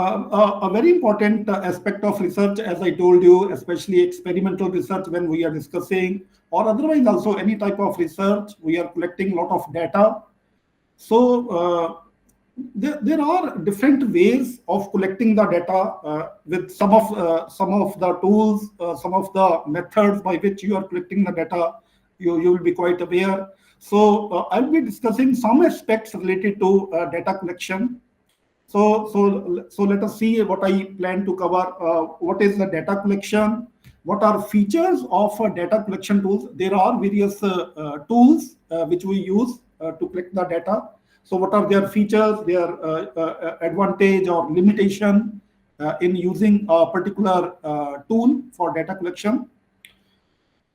a very important aspect of research, as I told you, especially experimental research when we are discussing, or otherwise also any type of research, we are collecting a lot of data. So there are different ways of collecting the data with some of the tools, some of the methods by which you are collecting the data. You will be quite aware. So I'll be discussing some aspects related to data collection. So let us see what I plan to cover. What is the data collection? What are features of data collection tools? There are various tools which we use to collect the data. So what are their features, their advantage or limitation in using a particular tool for data collection?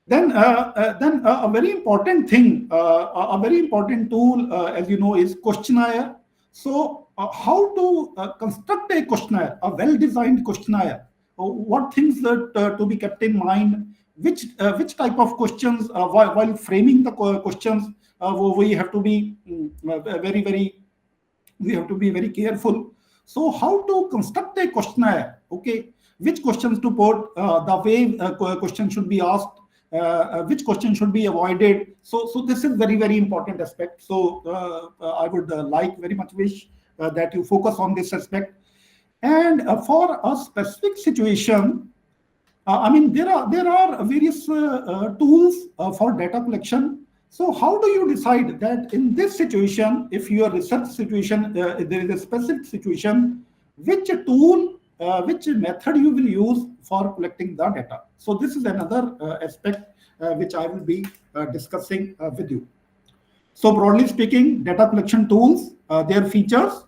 Then a very important thing, a very important tool, as you know, is questionnaire. So how to construct a questionnaire, a well-designed questionnaire? What things that to be kept in mind? Which type of questions while framing the questions we have to be very we have to be very careful. So how to construct a questionnaire? Okay, which questions to put, the way question should be asked, which question should be avoided. So this is very important aspect. So I would like very much wish that you focus on this aspect. And for a specific situation, I mean there are various tools for data collection. So how do you decide that in this situation, if your research situation, there is a specific situation, which tool, which method you will use for collecting the data? So this is another aspect which I will be discussing with you. So broadly speaking, data collection tools, their features,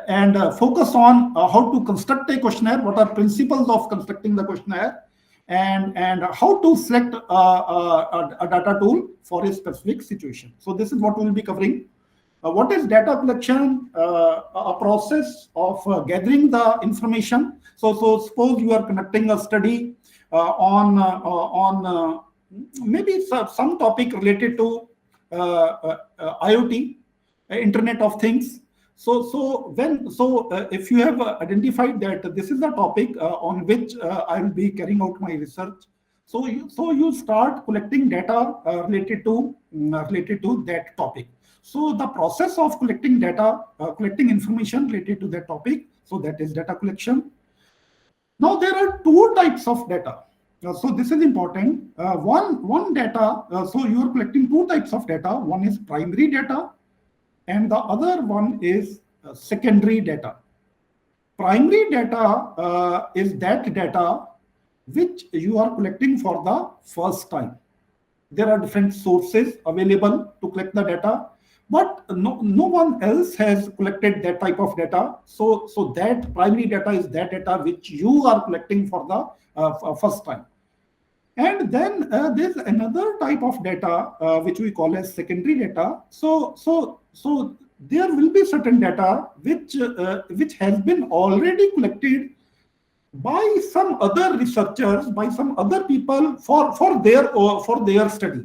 and focus on how to construct a questionnaire, what are principles of constructing the questionnaire, and how to select a data tool for a specific situation. So this is what we will be covering. What is data collection? A process of gathering the information. So suppose you are conducting a study on maybe some topic related to IoT, Internet of Things. So if you have identified that this is the topic on which I will be carrying out my research, so you start collecting data related to that topic. So the process of collecting data, collecting information related to that topic, so that is data collection. Now there are two types of data. So this is important. One data. So you are collecting two types of data. One is primary data, and the other one is secondary data. Primary data is that data which you are collecting for the first time. There are different sources available to collect the data, but no one else has collected that type of data. So that primary data is that data which you are collecting for the first time. And then there's another type of data which we call as secondary data. So there will be certain data which has been already collected by some other researchers, by some other people for their study.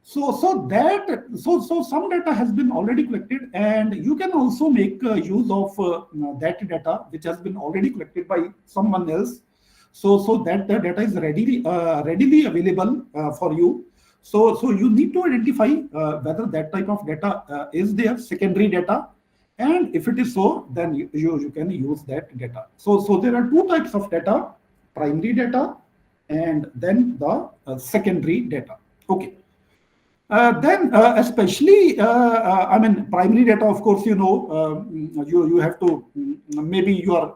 So some data has been already collected, and you can also make use of that data which has been already collected by someone else. So that the data is readily available for you. So you need to identify whether that type of data is there, secondary data, and if it is so, then you can use that data. So there are two types of data: primary data and then the secondary data. Okay. Then especially, I mean, primary data, of course, you know, you have to, maybe you are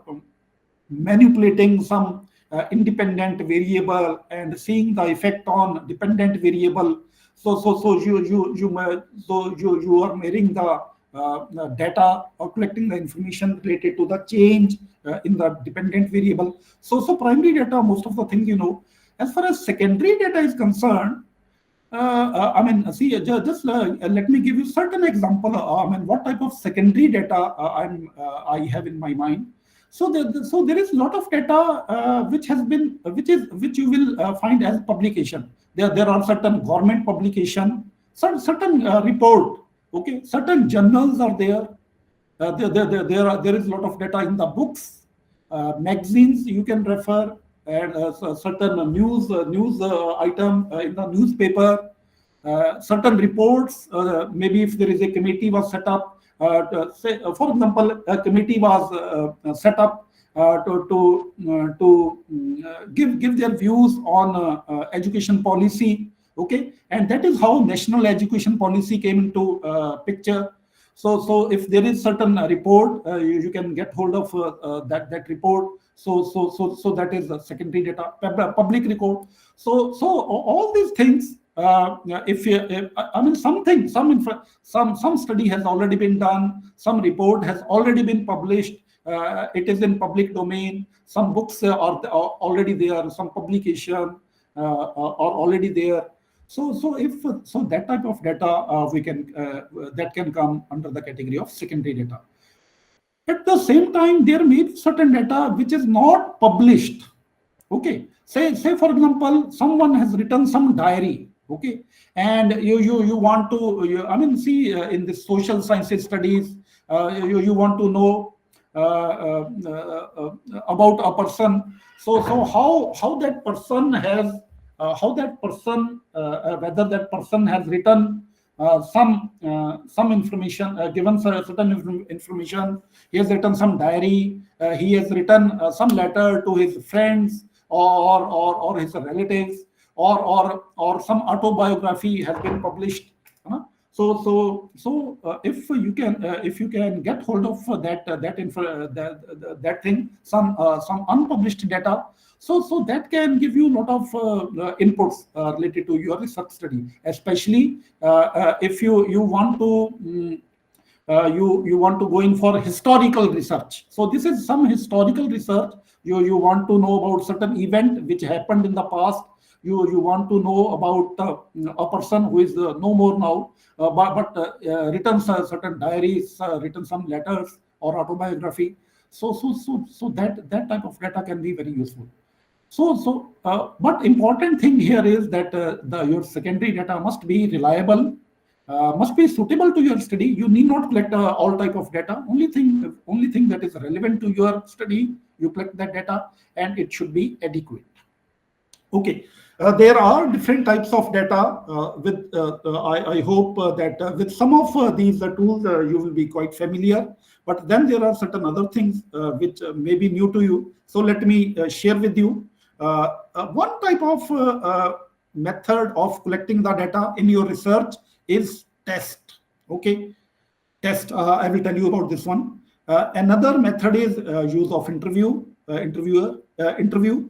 manipulating some independent variable and seeing the effect on dependent variable. So you are measuring the data or collecting the information related to the change in the dependent variable. So primary data, most of the things you know. As far as secondary data is concerned, I mean, see, just let me give you certain example. I mean, what type of secondary data I have in my mind. So there is a lot of data which you will find as publication. There are certain government publication, certain report. Okay, certain journals are there. There is a lot of data in the books. magazines you can refer, and certain news item in the newspaper, certain reports. Maybe if there is a committee was set up, say, for example, a committee was set up to give their views on education policy. Okay, and that is how national education policy came into picture. So if there is certain report, you can get hold of that report. So that is the secondary data, public record. So all these things, if I mean, something, some study has already been done, some report has already been published, it is in public domain, some books are already there, some publication are already there. So that type of data, we can that can come under the category of secondary data. At the same time, there may be certain data which is not published. Okay, say for example, someone has written some diary. Okay, and you want to, I mean, see, in the social sciences studies, you want to know about a person. So how that person has whether that person has written some information, given certain information. He has written some diary, he has written some letter to his friends or his relatives, or some autobiography has been published. If you can get hold of that thing, some unpublished data, so that can give you a lot of inputs related to your research study, especially if you want to you want to go in for historical research. So this is some historical research. You want to know about certain event which happened in the past. You want to know about a person who is no more now, but written certain diaries, written some letters or autobiography. So that type of data can be very useful. But important thing here is that your secondary data must be reliable, must be suitable to your study. You need not collect all type of data. Only thing that is relevant to your study, you collect that data, and it should be adequate. Okay, there are different types of data. I hope that with some of these tools you will be quite familiar. But then there are certain other things which may be new to you. So let me share with you one type of method of collecting the data in your research is test. Okay, test. I will tell you about this one. Another method is use of interview. Interview.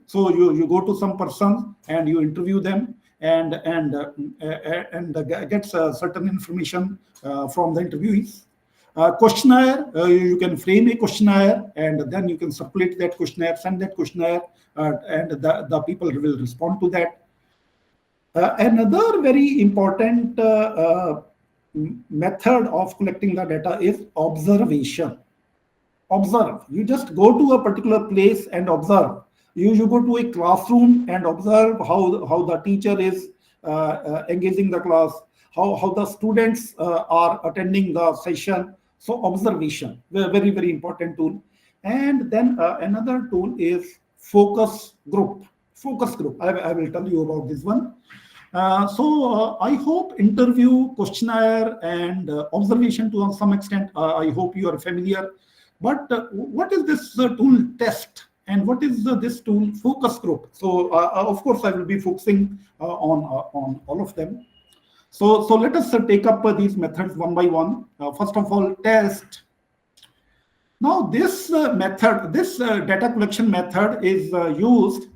So you go to some person and you interview them and get certain information from the interviewees. Questionnaire. You can frame a questionnaire and then you can circulate that questionnaire, send that questionnaire, and the people will respond to that. Another very important method of collecting the data is observation. Observe. You just go to a particular place and observe. You go to a classroom and observe how the teacher is engaging the class, how the students are attending the session. So observation, very, very important tool. And then another tool is focus group. Focus group. I will tell you about this one. I hope interview, questionnaire, and observation to some extent, I hope you are familiar. But what is this tool test, and what is this tool focus group? So of course I will be focusing on all of them. So let us take up these methods one by one. First of all, test. Now this method, this data collection method is used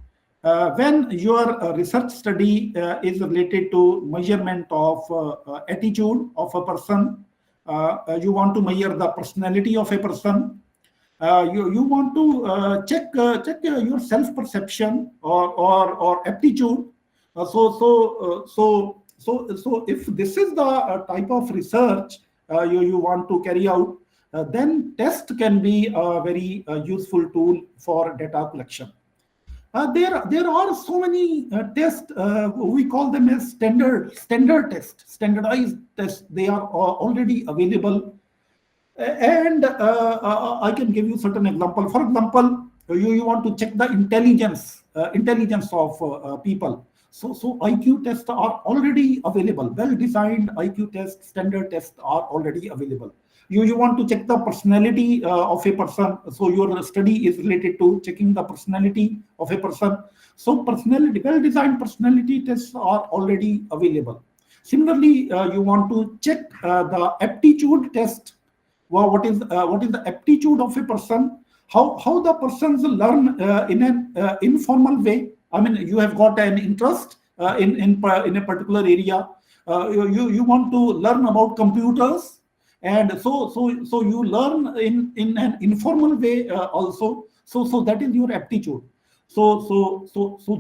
when your research study is related to measurement of attitude of a person. You want to measure the personality of a person. You want to check your self perception or aptitude. So if this is the type of research you want to carry out, then test can be a very useful tool for data collection. There are so many tests. We call them as standard tests, standardized tests. They are already available, and I can give you certain example. For example, You want to check the intelligence of people. So IQ tests are already available. Well designed IQ tests, standard tests are already available. You want to check the personality of a person. So your study is related to checking the personality of a person. So personality, well designed personality tests are already available. Similarly, you want to check the aptitude test. Well, what is the aptitude of a person? How the persons learn in an informal way. I mean, you have got an interest in a particular area. You want to learn about computers, and so you learn in an informal way also. So that is your aptitude. So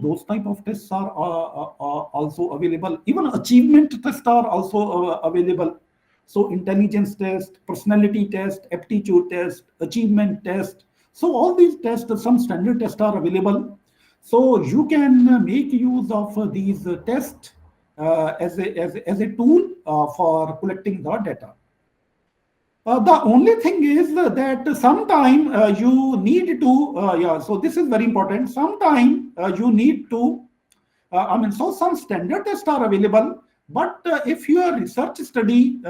those type of tests are also available. Even achievement tests are also available. So intelligence test, personality test, aptitude test, achievement test. So all these tests, some standard tests are available. So you can make use of these tests as a tool for collecting the data. The only thing is that sometime you need to, yeah, so this is very important. Sometime you need to, so some standard tests are available, but if your research study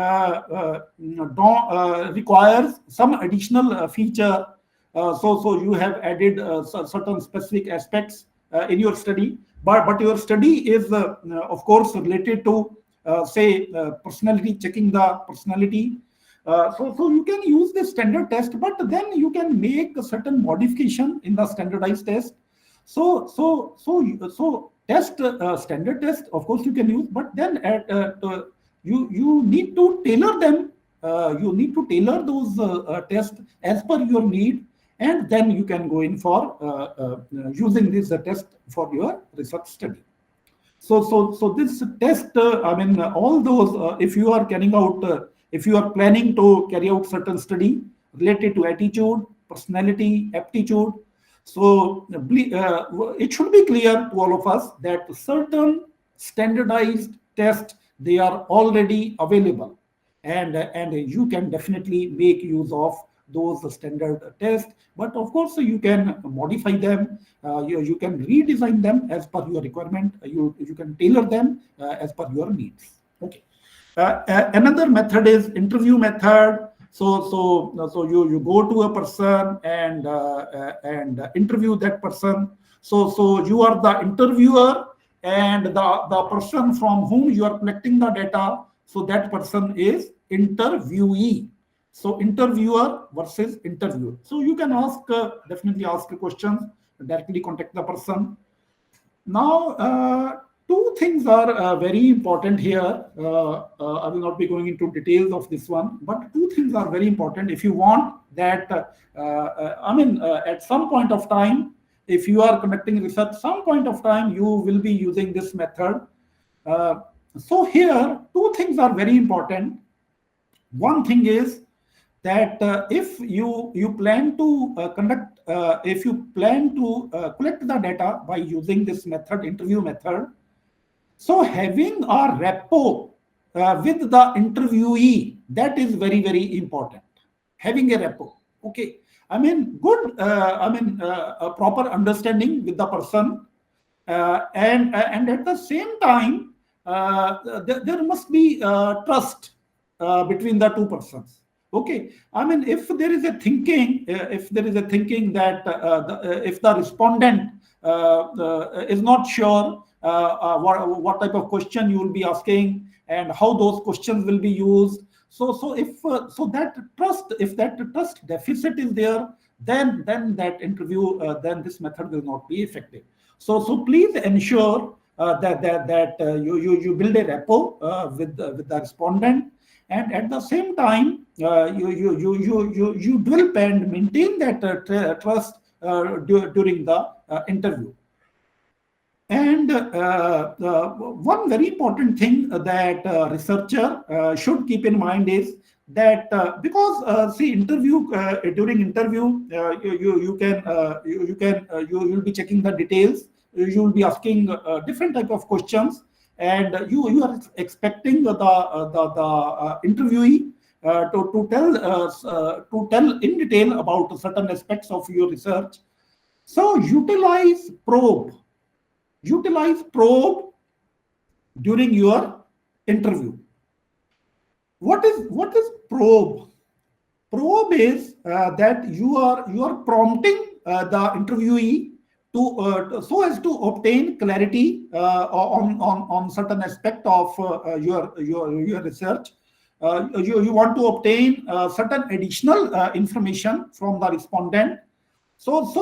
requires some additional feature, so you have added certain specific aspects in your study, but your study is, of course, related to, say, personality, checking the personality. So you can use the standard test, but then you can make a certain modification in the standardized test. So test standard test, of course, you can use, but then you need to tailor them. You need to tailor those tests as per your need, and then you can go in for using this test for your research study. So this test, all those, if you are carrying out, if you are planning to carry out certain study related to attitude, personality, aptitude, so it should be clear to all of us that certain standardized tests, they are already available, and you can definitely make use of those standard tests. But of course, you can modify them, you can redesign them as per your requirement, you can tailor them as per your needs. Okay. Another method is interview method. So you go to a person and interview that person. So you are the interviewer, and the person from whom you are collecting the data, so that person is interviewee. So interviewer versus interviewer. So you can ask, definitely ask questions, directly contact the person. Now, two things are very important here. I will not be going into details of this one, but two things are very important. If you want that, at some point of time, if you are conducting research, some point of time you will be using this method. So here, two things are very important. One thing is that if you plan to conduct, if you plan to collect the data by using this method, interview method, so having a rapport with the interviewee, that is very, very important. Having a rapport, okay. Good, a proper understanding with the person, and at the same time, there must be trust between the two persons. Okay, if there is a thinking, that if the respondent is not sure what type of question you will be asking and how those questions will be used, so that trust, if that trust deficit is there, then that interview, then this method will not be effective. So please ensure that you build a rapport with the respondent, and at the same time you develop and maintain that trust during the interview. And one very important thing that will keep in mind is that because see, interview during interview you'll be checking the details, you will be asking different type of questions, and you are expecting the interviewee to tell in detail about certain aspects of your research. So utilize probe during your interview. What is probe? Probe is that you are prompting the interviewee so as to obtain clarity on certain aspect of your research. You want to obtain certain additional information from the respondent. So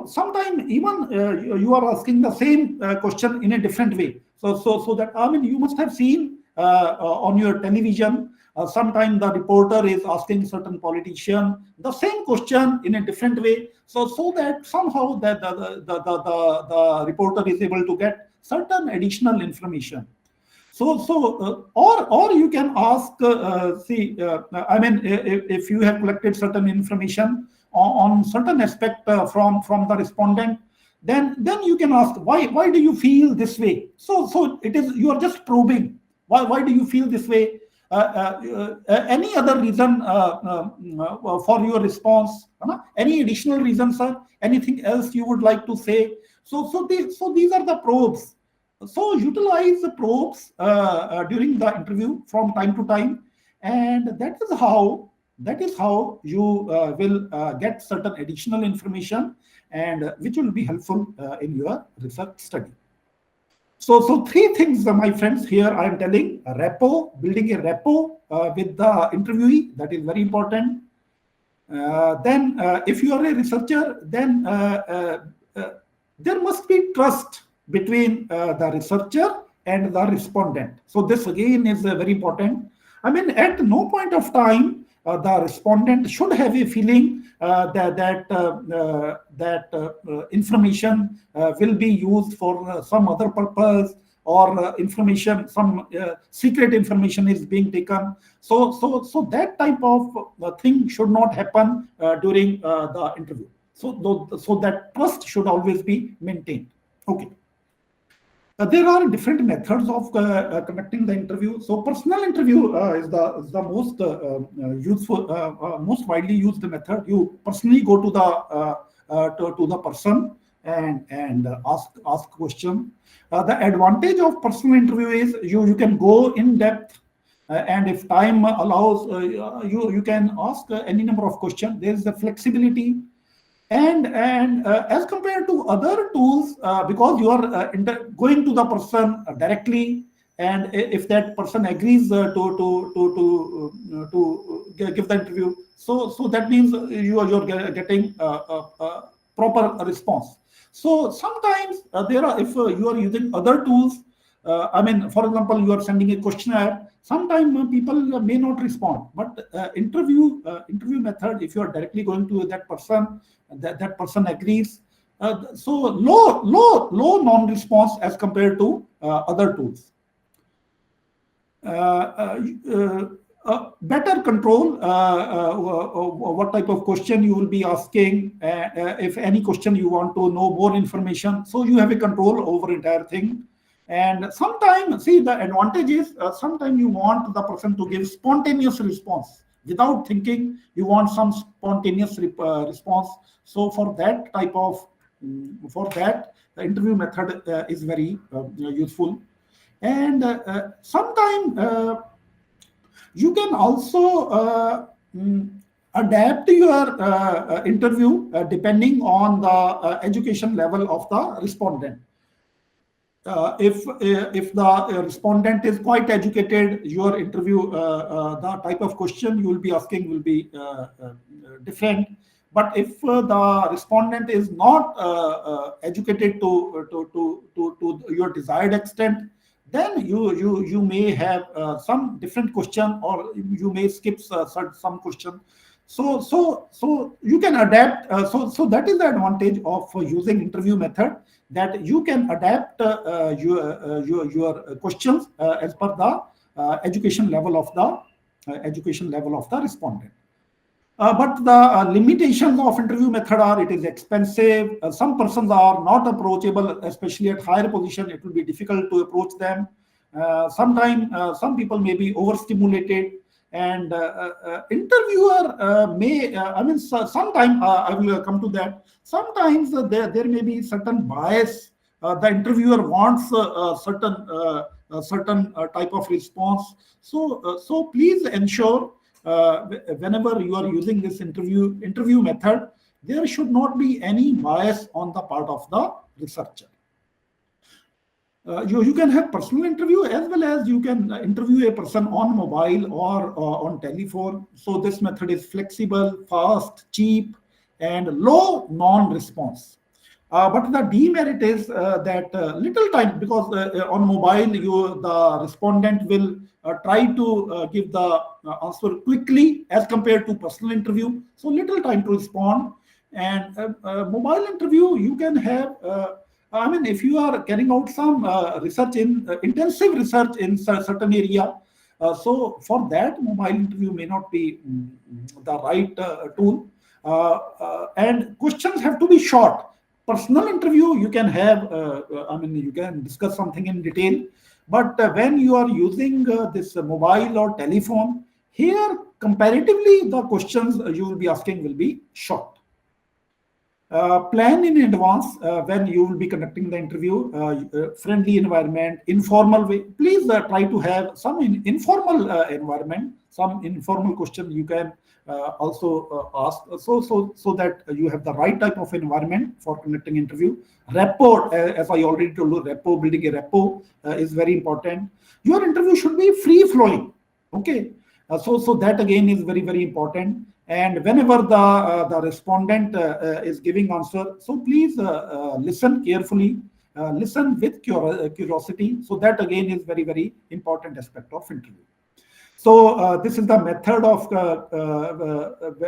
sometimes even you are asking the same question in a different way. So that, I mean, you must have seen on your television. Sometimes the reporter is asking certain politician the same question in a different way. So that somehow the reporter is able to get certain additional information. Or you can ask, I mean, if you have collected certain information on certain aspect from the respondent, then you can ask, why do you feel this way? So it is, you are just probing, why do you feel this way? Any other reason for your response? Any additional reasons, sir? Anything else you would like to say? These are the probes. So utilize the probes during the interview from time to time, and that is how you will get certain additional information, and which will be helpful in your research study. So three things, my friends, here I am telling: building a rapport with the interviewee, that is very important. Then, if you are a researcher, then there must be trust between the researcher and the respondent. So this again is very important. I mean, at no point of time the respondent should have a feeling that information will be used for some other purpose, or some secret information is being taken. So that type of thing should not happen during the interview. So that trust should always be maintained. Okay. There are different methods of conducting the interview. So personal interview is the most useful, most widely used method. You personally go to the person and ask question. The advantage of personal interview is you can go in depth, and if time allows, you can ask any number of questions. There is the flexibility. And as compared to other tools, because you are going to the person directly, and if that person agrees to give the interview, so that means you're getting a proper response. So sometimes if you are using other tools, I mean, for example, you are sending a questionnaire. Sometimes people may not respond, but interview method, if you are directly going to that person, that person agrees. So low non-response as compared to other tools. Better control what type of question you will be asking. If any question you want to know more information, so you have a control over entire thing. And sometimes, see, the advantage is sometimes you want the person to give spontaneous response without thinking. You want some spontaneous response. So for that, the interview method is very useful. And sometimes you can also adapt your interview depending on the education level of the respondent. If the respondent is quite educated, your interview, the type of question you will be asking will be different. But if the respondent is not educated to your desired extent, then you may have some different question, or you may skip some question. So you can adapt. So that is the advantage of using interview method, that you can adapt your questions as per the education level of the respondent. But the limitations of interview method are: it is expensive. Some persons are not approachable, especially at higher position. It will be difficult to approach them. Sometimes some people may be overstimulated. And interviewer may, I mean, sometime I will come to that. Sometimes there may be certain bias. The interviewer wants certain type of response. So please ensure whenever you are using this interview method, there should not be any bias on the part of the researcher. You can have personal interview as well as you can interview a person on mobile or on telephone. So this method is flexible, fast, cheap, and low non-response. But the demerit is that little time, because on mobile the respondent will try to give the answer quickly as compared to personal interview. So little time to respond. And mobile interview you can have. I mean, if you are carrying out some research in intensive research in certain area, so for that mobile interview may not be the right tool. And questions have to be short. Personal interview you can have, I mean, you can discuss something in detail, but when you are using this mobile or telephone, here comparatively the questions you will be asking will be short. Plan in advance when you will be conducting the interview, friendly environment, informal way. Please try to have some informal environment, some informal question you can also ask, so that you have the right type of environment for conducting interview. Rapport, as I already told you, rapport, building a rapport is very important. Your interview should be free flowing. Okay, so that again is very, very important. And whenever the respondent is giving answer, so please listen carefully, listen with curiosity. So that again is very, very important aspect of interview. So this is the method of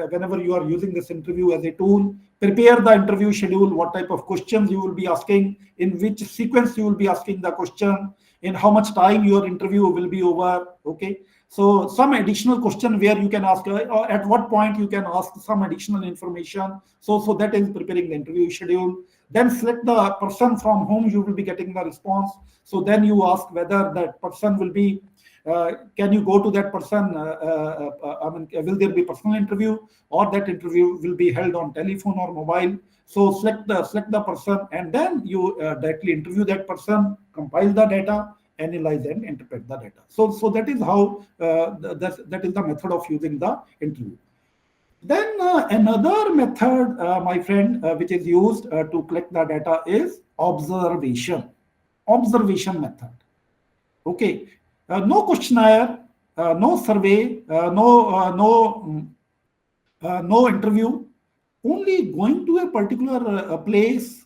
whenever you are using this interview as a tool. Prepare the interview schedule, what type of questions you will be asking, in which sequence you will be asking the question, in how much time your interview will be over. Okay, so some additional question where you can ask, or at what point you can ask some additional information. So that is preparing the interview schedule. Then select the person from whom you will be getting the response. So then you ask whether that person will be, can you go to that person? I mean, will there be personal interview, or that interview will be held on telephone or mobile? So select the person, and then you directly interview that person, compile the data, analyze and interpret the data. So that is how that is the method of using the interview. Then another method, my friend, which is used to collect the data is observation method. Okay, no questionnaire, no survey, no interview, only going to a particular place,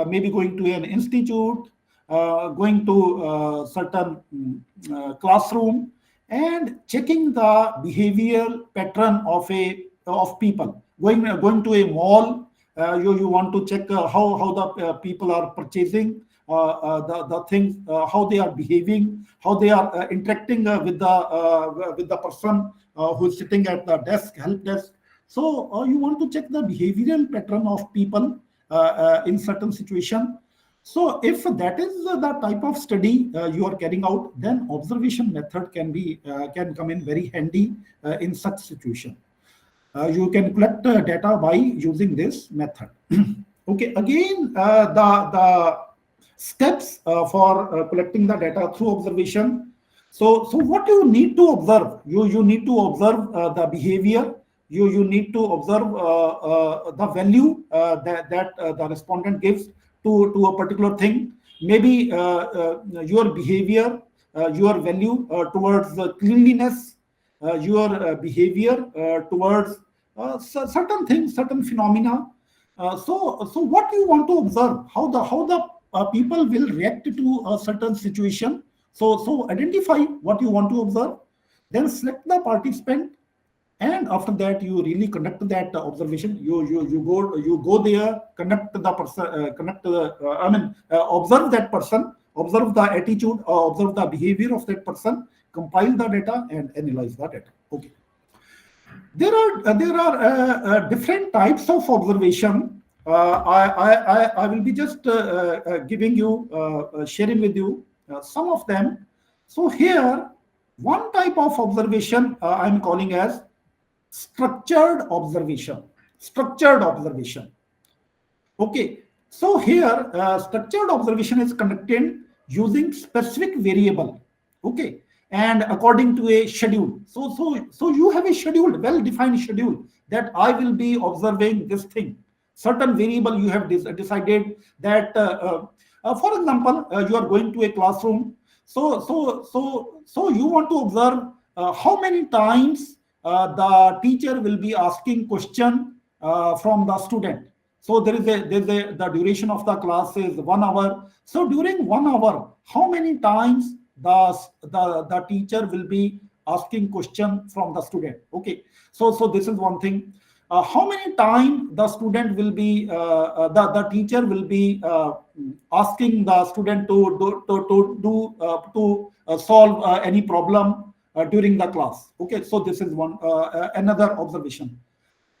maybe going to an institute, going to certain classroom, and checking the behavioral pattern of people. Going to a mall, you want to check how the people are purchasing the things, how they are behaving, how they are interacting with the person who is sitting at the help desk. So you want to check the behavioral pattern of people in certain situation. So if that is the type of study you are carrying out, then observation method can come in very handy in such situation. You can collect data by using this method. Okay, again, the steps for collecting the data through observation. So what you need to observe, you need to observe the behavior. You need to observe the value that the respondent gives to a particular thing. Maybe your behavior, your value towards the cleanliness, your behavior towards certain things, certain phenomena. So what you want to observe, how the people will react to a certain situation. So identify what you want to observe, then select the participant, and after that you really conduct that observation. You go there, conduct the person, observe that person, observe the attitude, observe the behavior of that person, compile the data and analyze the data. Okay, there are different types of observation. I will be just giving you, sharing with you some of them. So here One type of observation I'm calling as structured observation. Structured observation. Okay, so here structured observation is conducted using specific variable. Okay, and according to a schedule. So you have a schedule, well-defined schedule, that I will be observing this thing. Certain variable you have decided that. For example, you are going to a classroom. So you want to observe how many times the teacher will be asking question from the student. So there's a the duration of the class is 1 hour. So during 1 hour, how many times the teacher will be asking question from the student? Okay, so this is one thing. How many time the student will be the teacher will be asking the student to solve any problem during the class. Okay, so this is one another observation.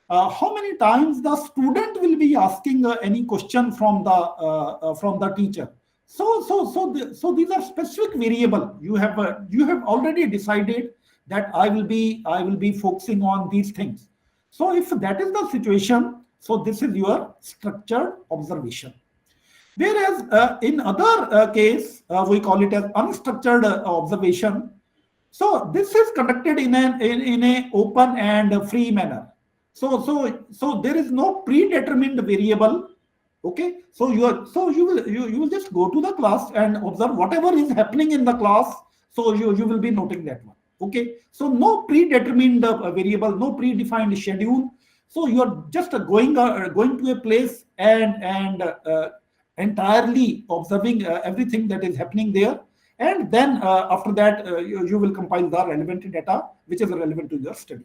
How many times the student will be asking any question from the teacher. So these are specific variable. You have already decided that I will be focusing on these things. So if that is the situation, so this is your structured observation. Whereas in other case, we call it as unstructured observation. So this is conducted in a open and free manner. So there is no predetermined variable. Okay, so you will just go to the class and observe whatever is happening in the class. So you will be noting that one. Okay, so no predetermined variable, no predefined schedule. So you are just going to a place and entirely observing everything that is happening there, and then after that you will compile the relevant data which is relevant to your study.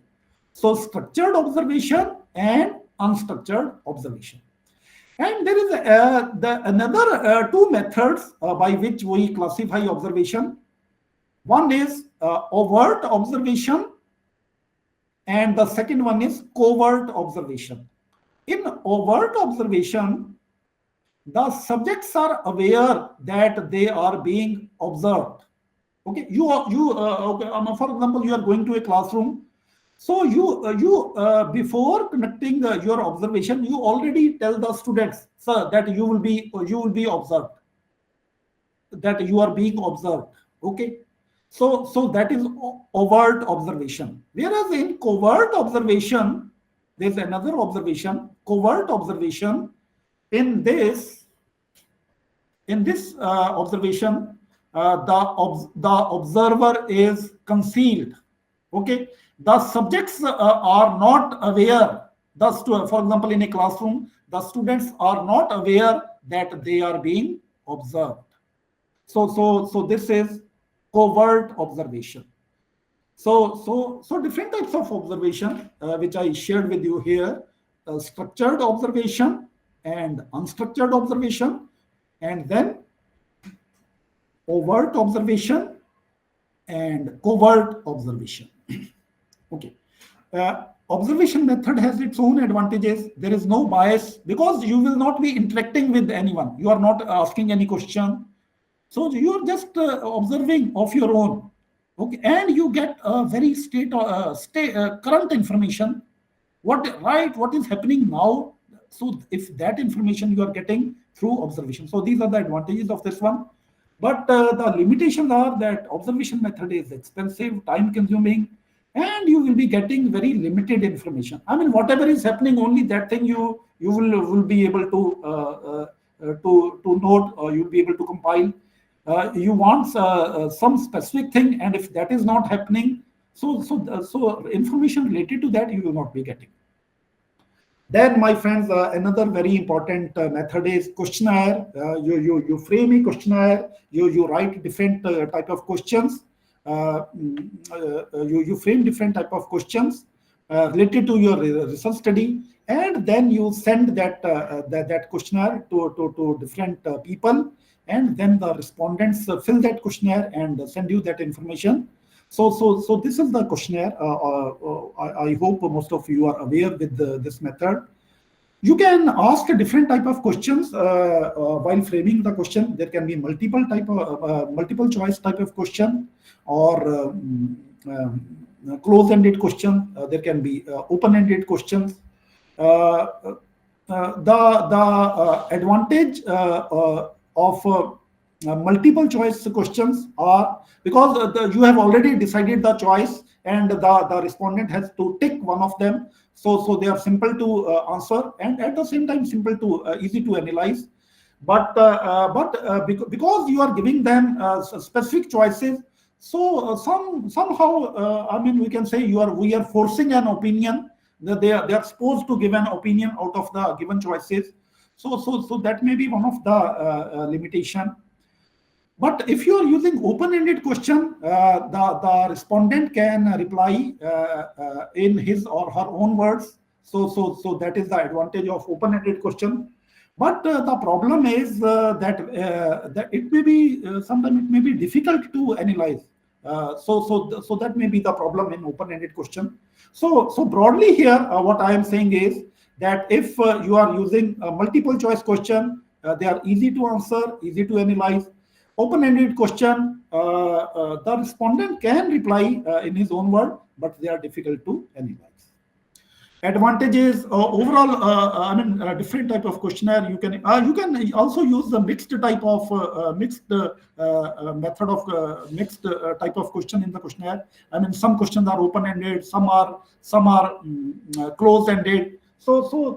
So structured observation and unstructured observation. And there is another two methods by which we classify observation. One is overt observation, and the second one is covert observation. In overt observation, the subjects are aware that they are being observed. Okay, for example, you are going to a classroom. So you before conducting your observation, you already tell the students, sir, that you will be observed, that you are being observed. Okay, so that is overt observation. Whereas in covert observation, there's another observation, covert observation. In this observation, the observer is concealed. Okay, the subjects are not aware. For example, in a classroom, the students are not aware that they are being observed. So this is covert observation. So different types of observation which I shared with you here: structured observation and unstructured observation, and then overt observation and covert observation. Okay. Observation method has its own advantages. There is no bias because you will not be interacting with anyone. You are not asking any question. So you are just observing of your own. Okay, and you get a very current information. What is happening now? So if that information you are getting through observation. So these are the advantages of this one. But the limitations are that observation method is expensive, time consuming, and you will be getting very limited information. I mean, whatever is happening, only that thing you will be able to note, or you'll be able to compile. You want some specific thing, and if that is not happening, so information related to that you will not be getting. Then, my friends, another very important method is questionnaire. You frame a questionnaire. You write different type of questions. You frame different type of questions related to your research study, and then you send that questionnaire to different people, and then the respondents fill that questionnaire and send you that information. So this is the questionnaire. I hope most of you are aware with this method. You can ask a different type of questions while framing the question. There can be multiple choice type of question, or close-ended question. There can be open-ended questions. Uh, the advantage of multiple choice questions are because you have already decided the choice, and the respondent has to tick one of them. So they are simple to answer, and at the same time simple to easy to analyze. Because you are giving them specific choices, so somehow I mean, we can say we are forcing an opinion, that they are supposed to give an opinion out of the given choices. So that may be one of the limitation. But if you are using open-ended question, the respondent can reply in his or her own words. So that is the advantage of open-ended question. But the problem is that it may be sometimes it may be difficult to analyze. So that may be the problem in open-ended question. So broadly here, what I am saying is that if you are using a multiple choice question, they are easy to answer, easy to analyze. Open-ended question, the respondent can reply in his own word, but they are difficult to analyze. Advantages overall, I mean, different type of questionnaire. You can also use the mixed type of mixed method of mixed type of question in the questionnaire. I mean, some questions are open-ended, some are closed-ended. So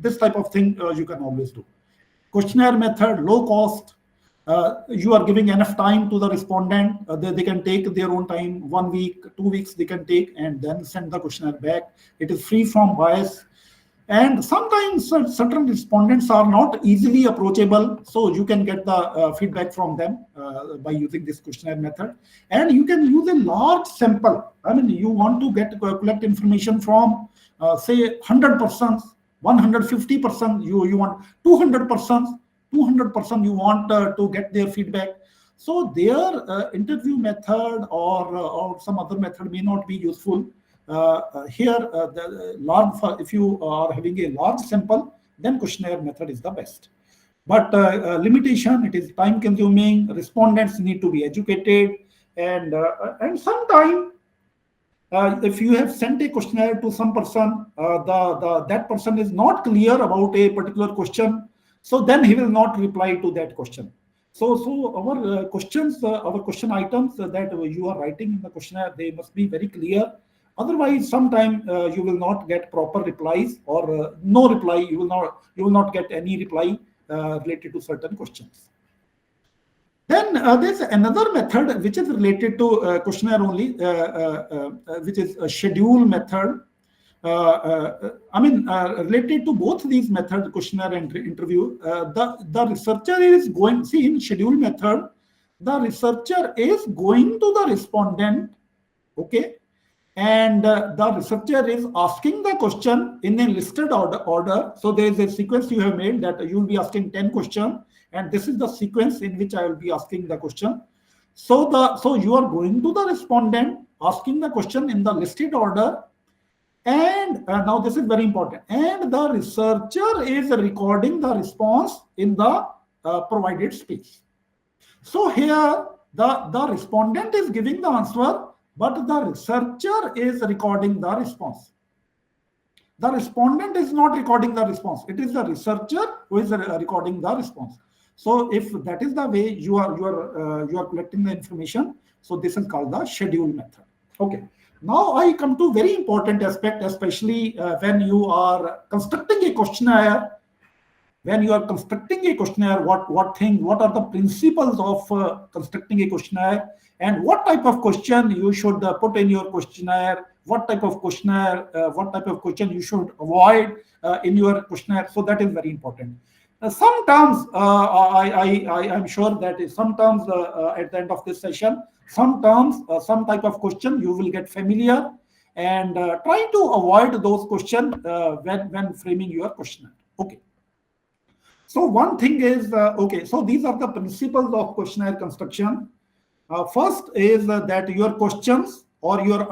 this type of thing you can always do. Questionnaire method, low cost. You are giving enough time to the respondent. They can take their own time, 1 week, 2 weeks they can take, and then send the questionnaire back. It is free from bias. And sometimes certain respondents are not easily approachable, so you can get the feedback from them by using this questionnaire method. And you can use a large sample. I mean, you want to collect information from say 100%, 150%, you want 200%, 200% you want to get their feedback. So their interview method or some other method may not be useful. Here, if you are having a large sample, then questionnaire method is the best. But limitation, it is time consuming. Respondents need to be educated, and sometimes if you have sent a questionnaire to some person, that person is not clear about a particular question, so then he will not reply to that question. So our questions, our question items that you are writing in the questionnaire, they must be very clear. Otherwise, sometime you will not get proper replies, or no reply. You will not get any reply related to certain questions. Then there's another method which is related to questionnaire only, which is a schedule method. I mean, related to both these methods, questionnaire and interview, the researcher is going, see, in schedule method, the researcher is going to the respondent, okay, and the researcher is asking the question in a listed order. So there is a sequence you have made that you will be asking 10 questions, and this is the sequence in which I will be asking the question. So you are going to the respondent, asking the question in the listed order, and now this is very important, and the researcher is recording the response in the provided space. So here the respondent is giving the answer, but the researcher is recording the response. The respondent is not recording the response. It is the researcher who is recording the response. So if that is the way you are collecting the information, so this is called the schedule method. Okay. Now I come to very important aspect, especially when you are constructing a questionnaire. When you are constructing a questionnaire, what are the principles of constructing a questionnaire, and what type of question you should put in your questionnaire, what type of question you should avoid in your questionnaire. So that is very important. Some terms, I'm sure that some terms at the end of this session, some terms, some type of question you will get familiar, and try to avoid those questions when framing your questionnaire. Okay. So one thing is, okay, so these are the principles of questionnaire construction. First is that your questions or your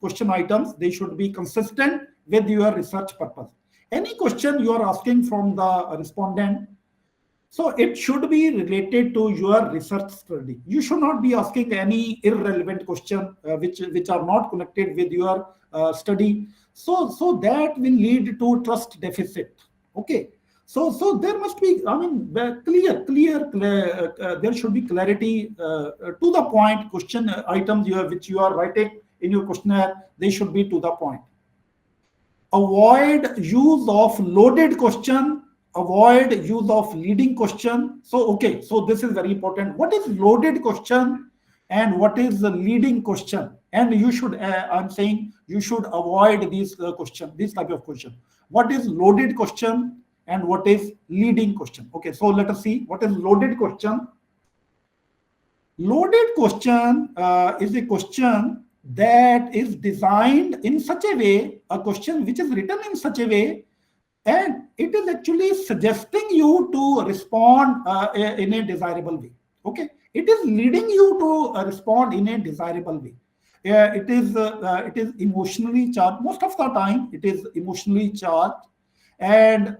question items, they should be consistent with your research purpose. Any question you are asking from the respondent, so it should be related to your research study. You should not be asking any irrelevant question which are not connected with your study. So that will lead to trust deficit. Okay. So there must be, I mean, clear. There should be clarity to the point. Question items which you are writing in your questionnaire, they should be to the point. Avoid use of loaded question, avoid use of leading question. So okay, so this is very important. What is loaded question and what is the leading question? And you should I'm saying you should avoid these question, this type of question. What is loaded question and what is leading question? Okay, so let us see what is loaded question. Loaded question is a question that is designed in such a way, a question which is written in such a way, and it is actually suggesting you to respond in a desirable way. Okay, it is leading you to respond in a desirable way. It is emotionally charged. Most of the time, it is emotionally charged, and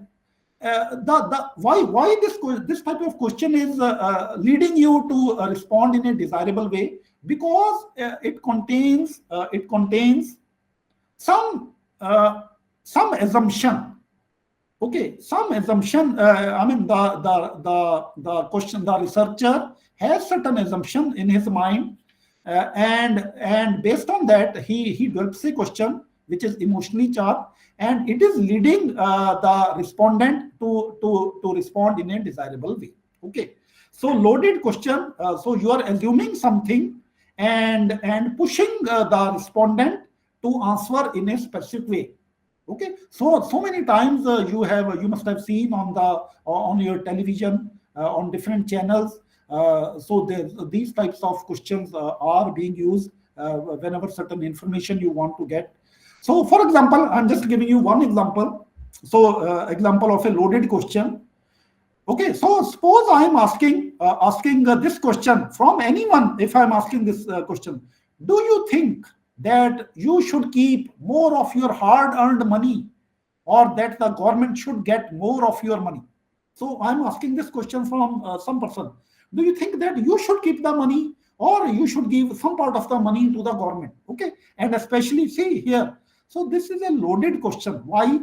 the why this type of question is leading you to respond in a desirable way, because it contains some some assumption. Okay, some assumption. I mean, the question, the researcher has certain assumption in his mind, and based on that, he develops a question which is emotionally charged, and it is leading the respondent to respond in a desirable way. Okay, so loaded question. So you are assuming something and pushing the respondent to answer in a specific way. Okay, so many times you must have seen on the on your television on different channels. So these types of questions are being used whenever certain information you want to get. So for example, I'm just giving you one example. So example of a loaded question. Okay, so suppose I'm asking this question from anyone. If I'm asking this question, do you think that you should keep more of your hard-earned money, or that the government should get more of your money? So I'm asking this question from some person. Do you think that you should keep the money, or you should give some part of the money to the government? Okay, and especially see here. So this is a loaded question. Why?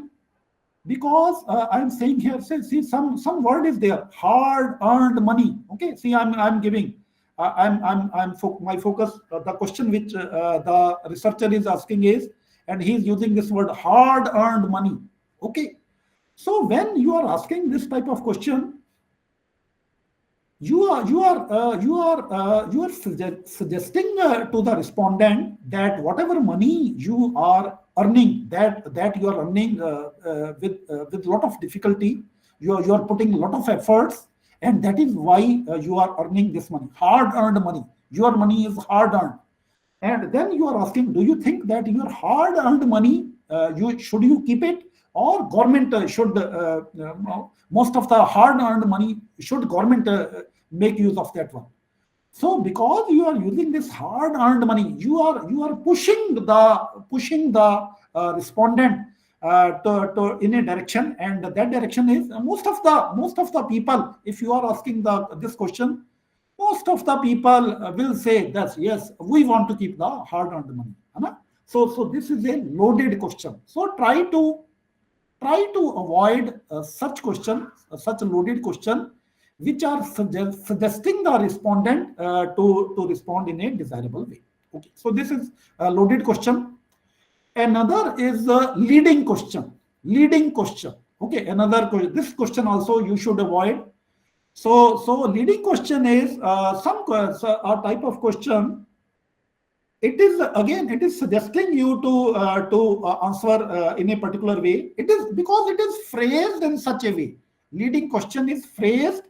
Because I'm saying here, see some word is there, hard earned money. Okay, see I'm giving my focus, the question which the researcher is asking is, and he's using this word hard earned money. Okay, so when you are asking this type of question, you are suggesting to the respondent that whatever money you are earning, that you are earning with lot of difficulty, you are putting a lot of efforts, and that is why you are earning this money, hard earned money. Your money is hard earned, and then you are asking, do you think that your hard earned money, you keep it, or government should most of the hard earned money should government make use of that one? So because you are using this hard earned money, you are pushing the respondent to in a direction, and that direction is most of the people. If you are asking this question, most of the people will say that yes, we want to keep the hard earned money. Right? So this is a loaded question. So try to avoid such question, such loaded question, which are suggesting the respondent to respond in a desirable way. Okay, so this is a loaded question. Another is the leading question. Leading question. Okay, another question. This question also you should avoid. So leading question is a type of question. It is suggesting you to answer in a particular way. It is because it is phrased in such a way. Leading question is phrased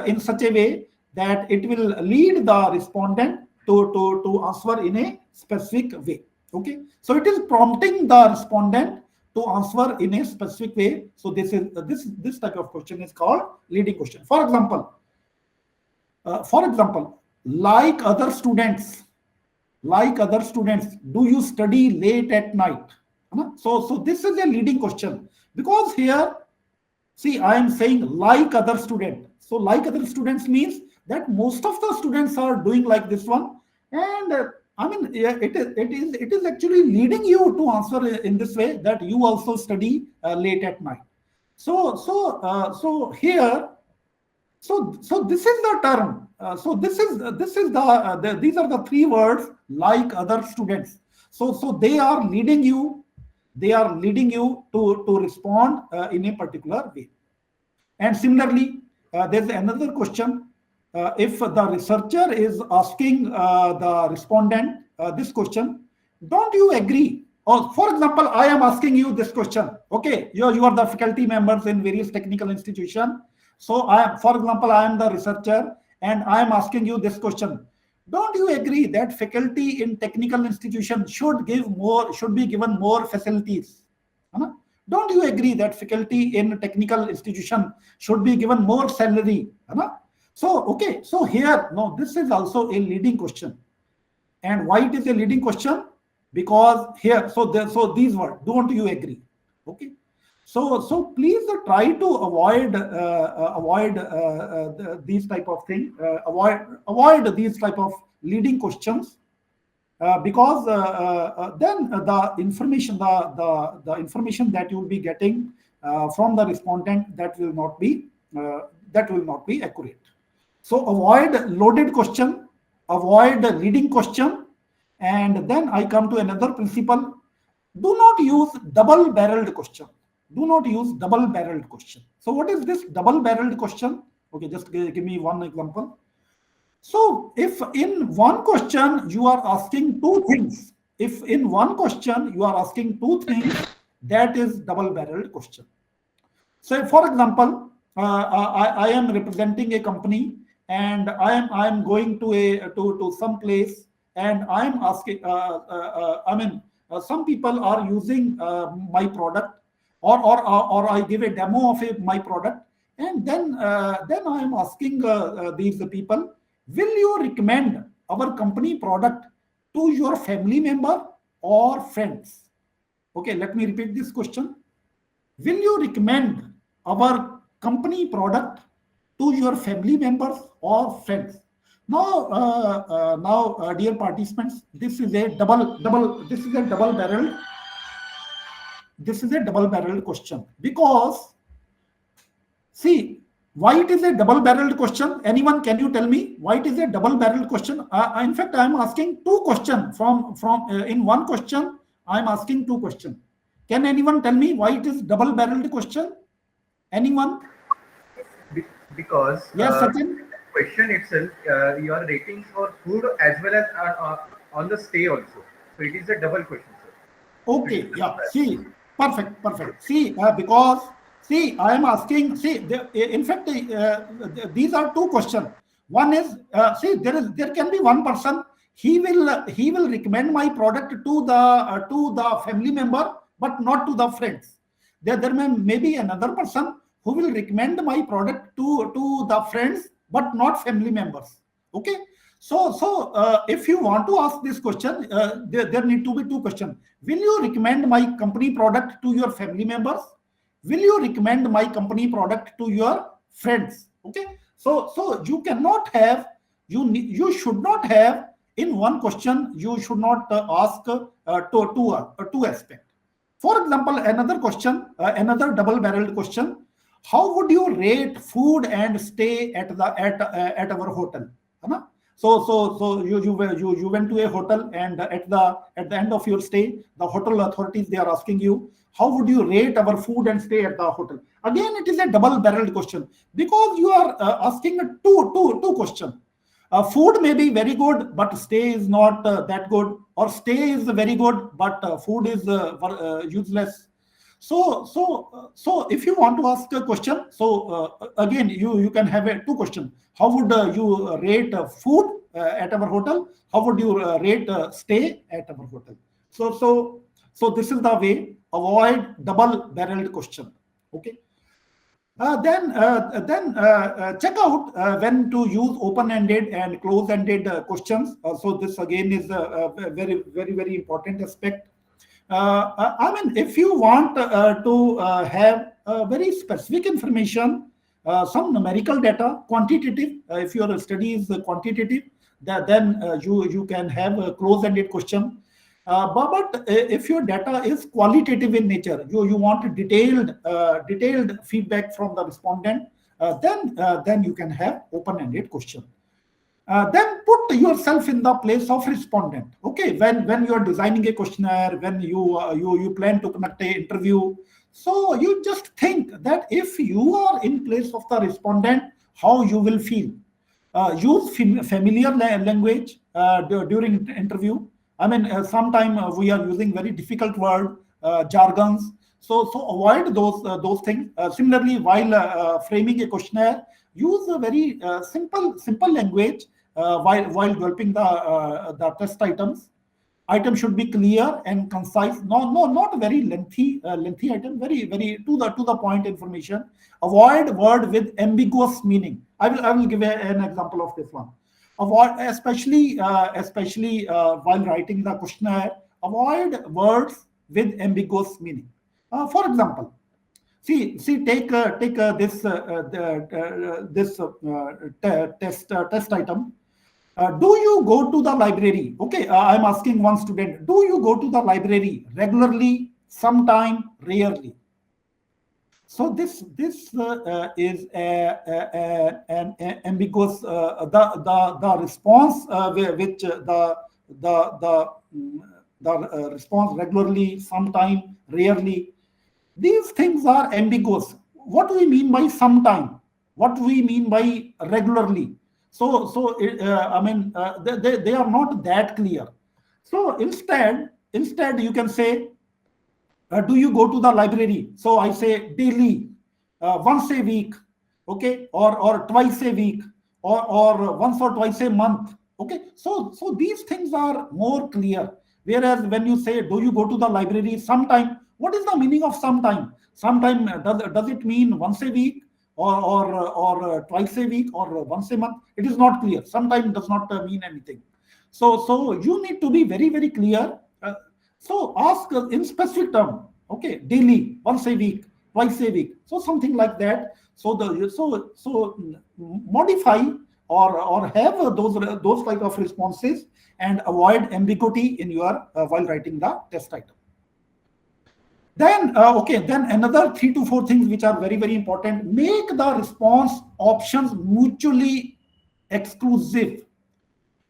in such a way that it will lead the respondent to answer in a specific way. Okay, so it is prompting the respondent to answer in a specific way. So this type of question is called leading question. For example, like other students, do you study late at night? So this is a leading question, because here, see, I am saying like other student. So like other students means that most of the students are doing like this one, and I mean, yeah, it is actually leading you to answer in this way, that you also study late at night. So here, so this is the term. So this is these are the three words, like other students. So they are leading you. They are leading you to respond in a particular way. And similarly, there's another question. If the researcher is asking the respondent this question, don't you agree? Or, for example, I am asking you this question. Okay, you are the faculty members in various technical institution. So for example, I am the researcher, and I am asking you this question. Don't you agree that faculty in technical institution should be given more facilities? है ना? Don't you agree that faculty in technical institution should be given more salary? है ना? So, okay, so here, no, this is also a leading question. And why it is a leading question? Because here, so these words, don't you agree? Okay. So please try to avoid these type of thing. Avoid these type of leading questions, because then the information the information that you will be getting from the respondent, that will not be accurate. So avoid loaded question, avoid leading question, and then I come to another principle. Do not use double-barreled question. Do not use double-barreled question. So what is this double-barreled question? Okay, just give me one example. So if in one question you are asking two things, if in one question you are asking two things, that is double-barreled question. So for example, I am representing a company, and I am going to some place, and I am asking. Some people are using my product, or I give a demo of my product, and then I am asking these people, will you recommend our company product to your family member or friends? Okay, let me repeat this question. Will you recommend our company product to your family members or friends? Now, dear participants, this is a double-barreled question, because see, why it is a double-barreled question? Anyone, can you tell me why it is a double-barreled question? In fact, I am asking two questions from in one question. I am asking two questions. Can anyone tell me why it is double-barreled question? Anyone? Because yes, Sachin. Question itself, your ratings for food as well as on the stay also. So it is a double question, sir. Okay, yeah. See, perfect. See, because see, I am asking. See, in fact, these are two questions. One is, see, there can be one person. He will recommend my product to the family member, but not to the friends. There may be another person who will recommend my product to the friends, but not family members. Okay. So if you want to ask this question, there need to be two questions. Will you recommend my company product to your family members? Will you recommend my company product to your friends? Okay. So you cannot have, you should not have, in one question you should not ask two aspects. For example, another question, another double-barreled question. How would you rate food and stay at our hotel? So you went to a hotel, and at the end of your stay, the hotel authorities, they are asking you, how would you rate our food and stay at the hotel? Again, it is a double-barreled question, because you are asking two questions. Food may be very good, but stay is not that good, or stay is very good, but food is useless. So if you want to ask a question, so again, you can have two questions. How would you rate food at our hotel? How would you rate stay at our hotel? So this is the way. Avoid double-barreled question. Okay. Then check out when to use open-ended and close-ended questions. So this again is a very important aspect. I mean, if you want to have very specific information, some numerical data, quantitative, if your study is quantitative, then you can have a close-ended question. But if your data is qualitative in nature, you want detailed feedback from the respondent, then you can have open-ended question. Then put yourself in the place of respondent. Okay, when you are designing a questionnaire, when you plan to conduct a interview, so you just think that if you are in place of the respondent, how you will feel. Use familiar language during interview. I mean, sometimes we are using very difficult word, jargons. So avoid those things. Similarly, while framing a questionnaire, use a very simple language while developing the test items. Item should be clear and concise. No, not very lengthy item. Very to the point information. Avoid word with ambiguous meaning. I will give an example of this one. Avoid, especially while writing the questionnaire. Avoid words with ambiguous meaning. For example, take this test item. Do you go to the library? Okay, I'm asking one student. Do you go to the library regularly, sometime, rarely? So this is an ambiguous the response which the response regularly, sometime, rarely. These things are ambiguous. What do we mean by sometime? What do we mean by regularly? I mean, they are not that clear. So instead you can say, do you go to the library? So I say daily, once a week, okay, or twice a week, or once or twice a month, okay. So these things are more clear. Whereas when you say, do you go to the library sometime? What is the meaning of sometime? Sometime, does it mean once a week, or twice a week, or once a month? It is not clear. Sometime does not mean anything. So you need to be very clear. So ask in specific term. Okay, daily, once a week, twice a week. So something like that. So modify or have those type of responses, and avoid ambiguity in your while writing the test item. Then then another 3 to 4 things which are very important. Make the response options mutually exclusive.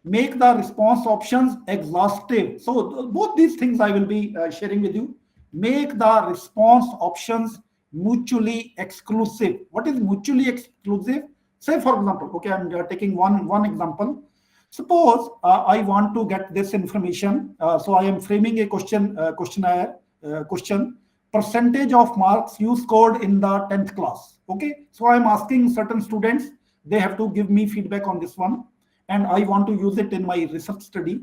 Make the response options exhaustive. So both these things I will be sharing with you. Make the response options mutually exclusive. What is mutually exclusive? Say for example, okay, I'm taking one example. Suppose I want to get this information. So I am framing a questionnaire question. Percentage of marks you scored in the 10th class. Okay, so I'm asking certain students. They have to give me feedback on this one, and I want to use it in my research study.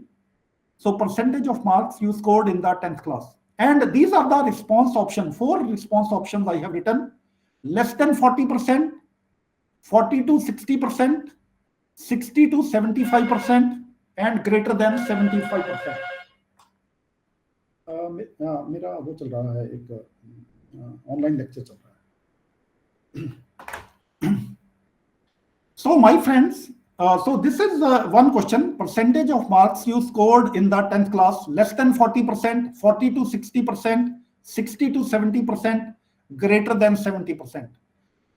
So percentage of marks you scored in the 10th class. And these are the response options. 4 response options I have written. Less than 40%, 40 to 60%, 60 to 75%, and greater than 75%. मेरा वो चल रहा है, एक online lecture चल रहा है. So my friends, so this is one question. Percentage of marks you scored in the 10th class: less than 40%, 40 to 60%, 60 to 70%, greater than 70%.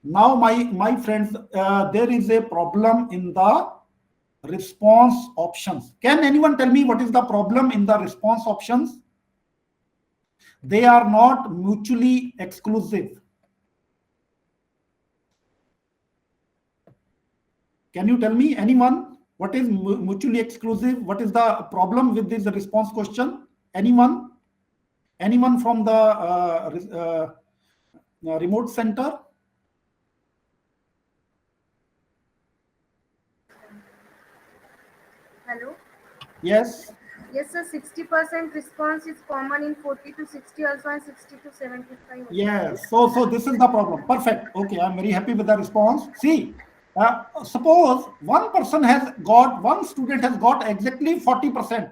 Now my friends, there is a problem in the response options. Can anyone tell me what is the problem in the response options? They are not mutually exclusive. Can you tell me, anyone, what is mutually exclusive? What is the problem with this response question? Anyone? Anyone from the remote center? Hello? Yes. Yes, sir. 60% response is common in 40 to 60 also, and 60 to 75 also. Yes. So this is the problem. Perfect. Okay, I'm very happy with the response. See, suppose one student has got exactly 40%.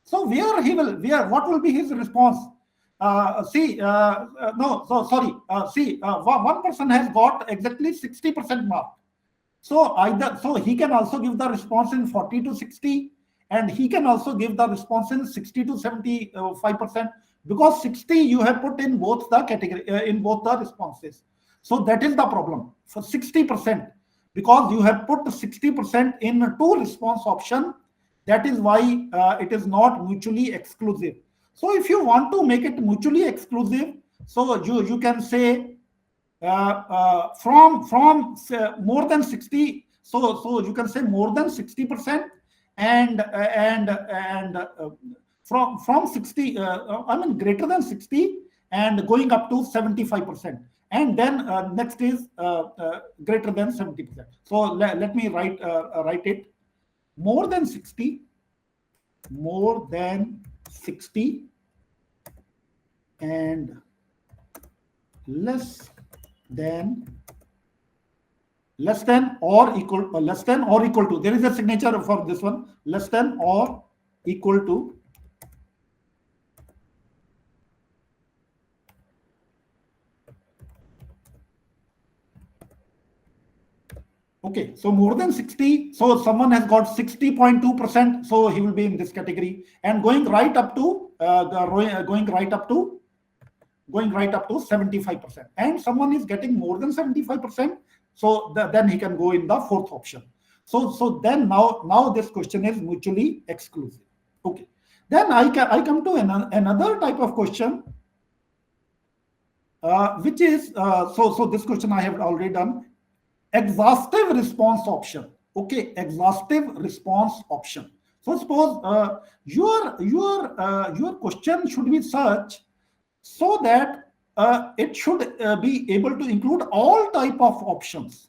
So what will be his response? No, so sorry. One person has got exactly 60% mark. So either so he can also give the response in 40 to 60, and he can also give the response in 60 to 75%, because 60 you have put in both the category in both the responses. So that is the problem for 60%, because you have put 60% in two response option. That is why it is not mutually exclusive. So if you want to make it mutually exclusive, so you can say from more than 60, so you can say more than 60%, and from 60, I mean greater than 60 and going up to 75%, and then next is greater than 70%. So let me write it: more than 60, more than 60, and less than or equal to, there is a signature for this one, less than or equal to okay. So more than 60, so someone has got 60.2%, so he will be in this category, and going right up to 75%, and someone is getting more than 75%, so then he can go in the fourth option. So then now this question is mutually exclusive. Okay, then I come to another type of question, which is so this question I have already done. Exhaustive response option. Okay, exhaustive response option. So suppose your question should be such so that it should be able to include all type of options.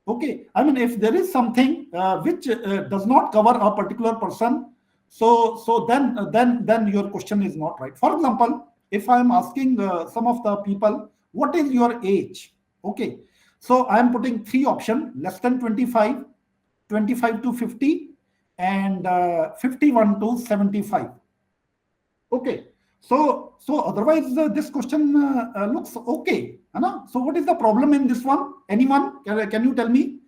Okay, I mean, if there is something which does not cover a particular person, so then your question is not right. For example, if I am asking some of the people, what is your age? Okay, so I am putting three options: less than 25, 25 to 50, and 51 to 75. Okay, so otherwise this question looks okay. So what is the problem in this one? Anyone? Can you tell me?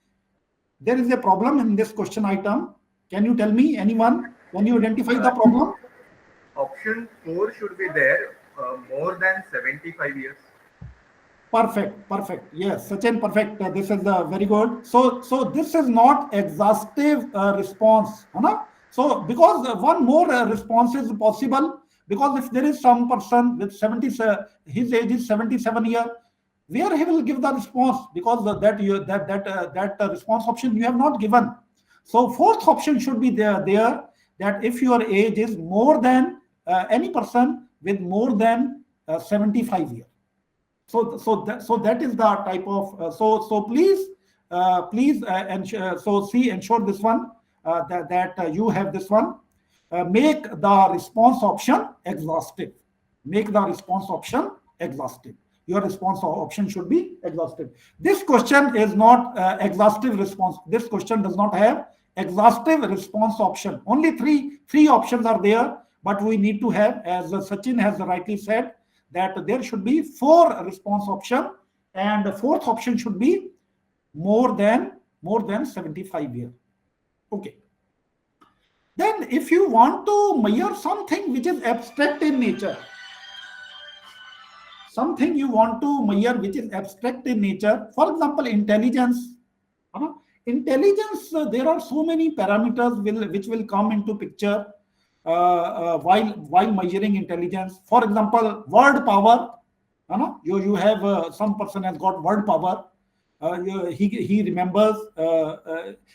There is a problem in this question item. Can you tell me, anyone? Can you identify the problem? Option 4 should be there, more than 75 years. Perfect. Yes, Sachin, perfect. This is very good. So this is not exhaustive response. So because one more response is possible, because if there is some person with 70, his age is 77 year, where he will give the response, because that response option you have not given. So fourth option should be there, that if your age is more than any person with more than 75 years. So that is the type of so please ensure this one, that you have this one. Make the response option exhaustive. Make the response option exhaustive. Your response option should be exhaustive. This question is not exhaustive response. This question does not have exhaustive response option. Only three options are there, but we need to have, as Sachin has rightly said, that there should be 4 response option, and the fourth option should be more than 75 years. Okay. Then if you want to measure something which is abstract in nature, something you want to measure which is abstract in nature, for example, intelligence. Intelligence, there are so many parameters which will come into picture while measuring intelligence. For example, word power. You have some person has got word power. He remembers.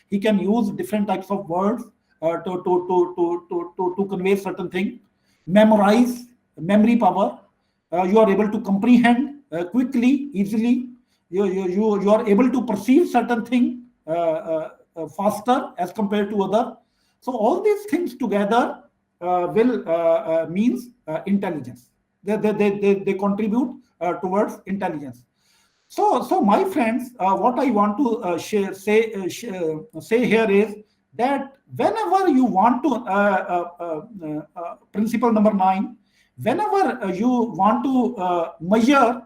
He can use different types of words to convey certain thing. Memorize, memory power. You are able to comprehend quickly, easily. You are able to perceive certain thing faster as compared to other. So all these things together will means intelligence. They contribute towards intelligence. So my friends, what I want to say here is that whenever you want to principle number 9, Whenever you want to measure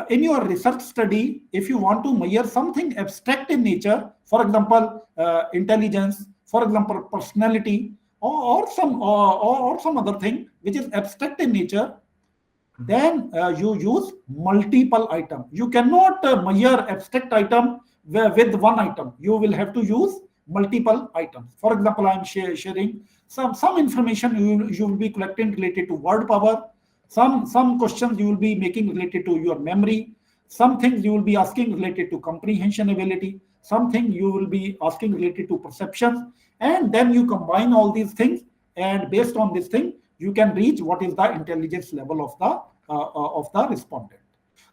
in your research study, if you want to measure something abstract in nature, for example, intelligence, for example, personality, or some other thing which is abstract in nature, then you use multiple item. You cannot measure abstract item with one item. You will have to use multiple items. For example, I am sharing some information you will be collecting related to word power, some questions you will be making related to your memory, some things you will be asking related to comprehension ability, something you will be asking related to perceptions, and then you combine all these things, and based on this thing you can reach what is the intelligence level of the respondent.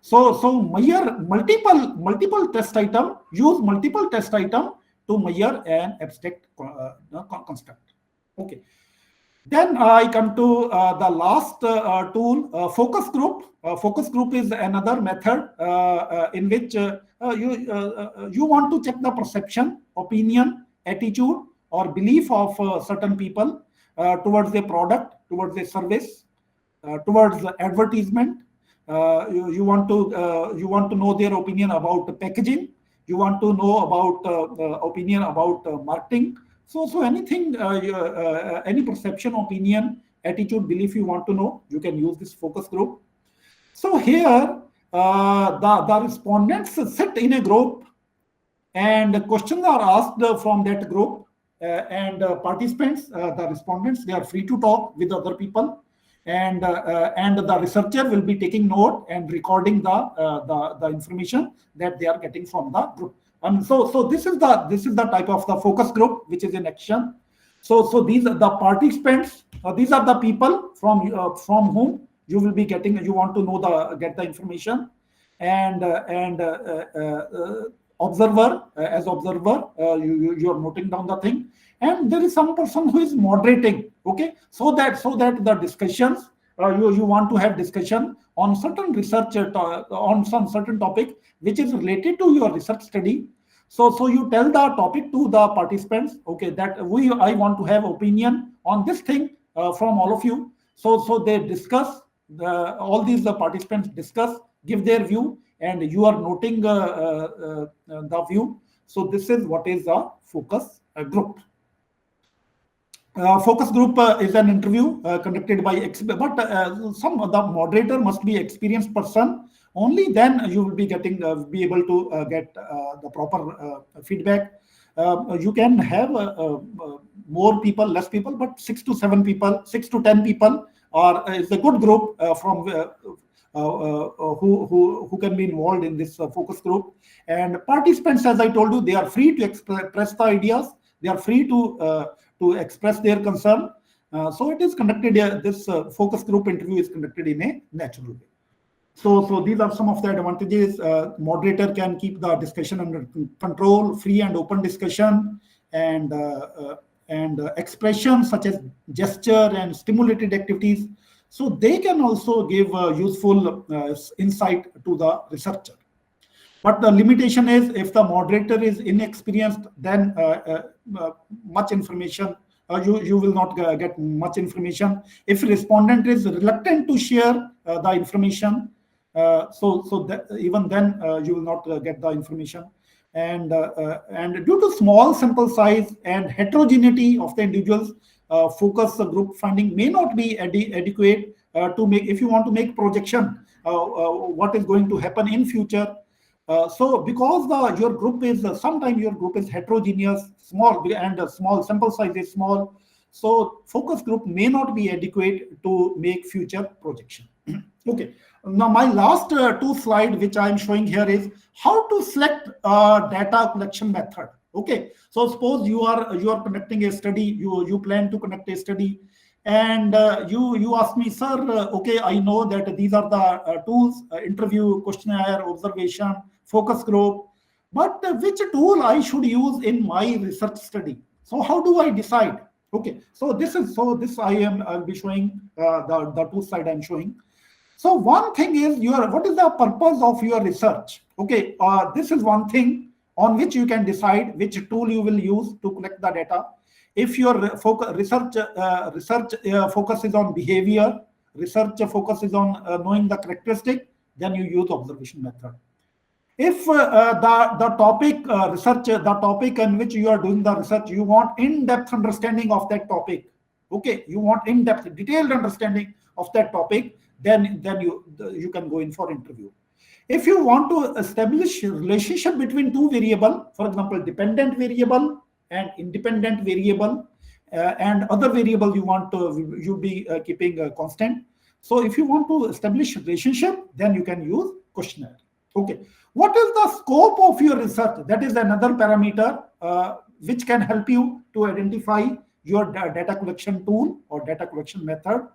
So measure multiple test item, use multiple test item to measure an abstract construct. Okay. Then I come to the last tool, focus group. Focus group is another method in which you want to check the perception, opinion, attitude, or belief of certain people towards a product, towards a service, towards advertisement. You want to know their opinion about packaging. You want to know about opinion about marketing. So anything, any perception, opinion, attitude, belief you want to know, you can use this focus group. So here, the respondents sit in a group, and questions are asked from that group, and participants, the respondents, they are free to talk with other people, and the researcher will be taking note and recording the information that they are getting from the group. So this is the type of the focus group which is in action. So these are the participants. These are the people from whom you will be getting. You want to know get the information, and observer, as observer, you are noting down the thing, and there is some person who is moderating. Okay, so that the discussions, you want to have discussion on certain research on some certain topic which is related to your research study. So you tell the topic to the participants, okay, that I want to have opinion on this thing from all of you. So they discuss, all these participants discuss, give their view, and you are noting the view. So this is what is a focus group. Focus group is an interview conducted by but the moderator must be experienced person. Only then you will be getting be able to get the proper feedback. You can have more people, less people, but 6 to 7 people, 6 to 10 people is a good group from who can be involved in this focus group. And participants, as I told you, they are free to express the ideas. They are free to express their concern. So it is conducted. This focus group interview is conducted in a natural way. So these are some of the advantages. Moderator can keep the discussion under control, free and open discussion, and expressions such as gesture and stimulated activities. So they can also give useful insight to the researcher. But the limitation is, if the moderator is inexperienced, then much information, you will not get much information. If respondent is reluctant to share the information, even then you will not get the information. And due to small sample size and heterogeneity of the individuals, focus group finding may not be adequate to make, if you want to make projection what is going to happen in future. So because your group is sometimes your group is heterogeneous, small, and small sample size is small, so focus group may not be adequate to make future projection. Okay, now my last 2 slide which I am showing here is how to select data collection method. Okay, so suppose you are conducting a study, you plan to conduct a study, and you ask me, sir, okay, I know that these are the tools, interview, questionnaire, observation, focus group, but which tool I should use in my research study? So how do I decide? Okay, so this I'll be showing the 2 slide I'm showing. So one thing is what is the purpose of your research? Okay, this is one thing on which you can decide which tool you will use to collect the data. If your research focus is on behavior, research focus is on knowing the characteristic, then you use observation method. If the topic research, the topic in which you are doing the research, you want in-depth understanding of that topic. Okay, you want in-depth, detailed understanding of that topic, then you can go in for interview. If you want to establish a relationship between two variable, for example, dependent variable and independent variable, and other variable you want to you be keeping constant. So if you want to establish relationship, then you can use questionnaire. Okay, what is the scope of your research? That is another parameter which can help you to identify your data collection tool or data collection method.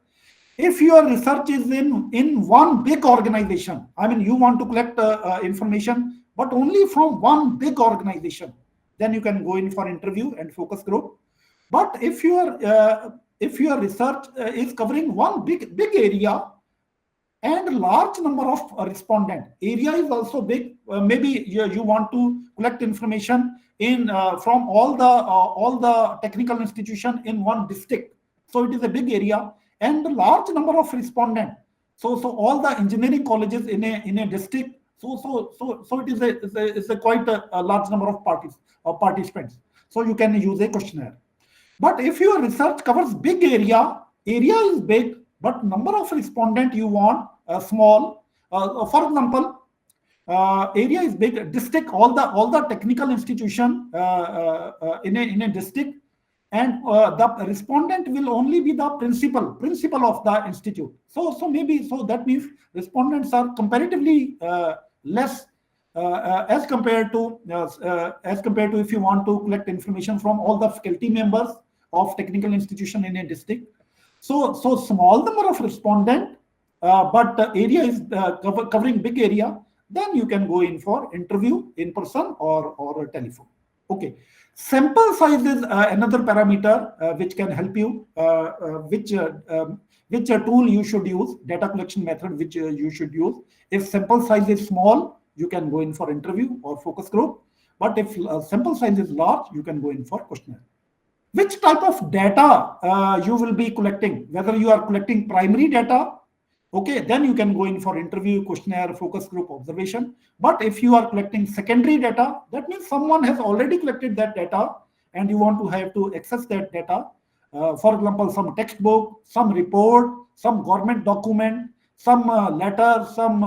If your research is in one big organization, I mean, you want to collect information, but only from one big organization, then you can go in for interview and focus group. But if your research is covering one big area and large number of respondent, area is also big. Maybe you want to collect information in from all the technical institution in one district. So it is a big area and a large number of respondent. So all the engineering colleges in a district. So it is a quite a large number of participants. So you can use a questionnaire. But if your research covers big area is big, but number of respondent you want small. For example, area is big, district, all the technical institution in a district, and the respondent will only be the principal of the institute. So that means respondents are comparatively less as compared to if you want to collect information from all the faculty members of technical institution in a district. So small number of respondent, but the area is covering big area, then you can go in for interview in person or telephone. Okay, sample size is another parameter which can help you, which tool you should use, data collection method which you should use. If sample size is small, you can go in for interview or focus group. But if sample size is large, you can go in for questionnaire. Which type of data you will be collecting, whether you are collecting primary data, okay, then you can go in for interview, questionnaire, focus group, observation. But if you are collecting secondary data, that means someone has already collected that data and you want to have to access that data. For example, some textbook, some report, some government document, some letter, some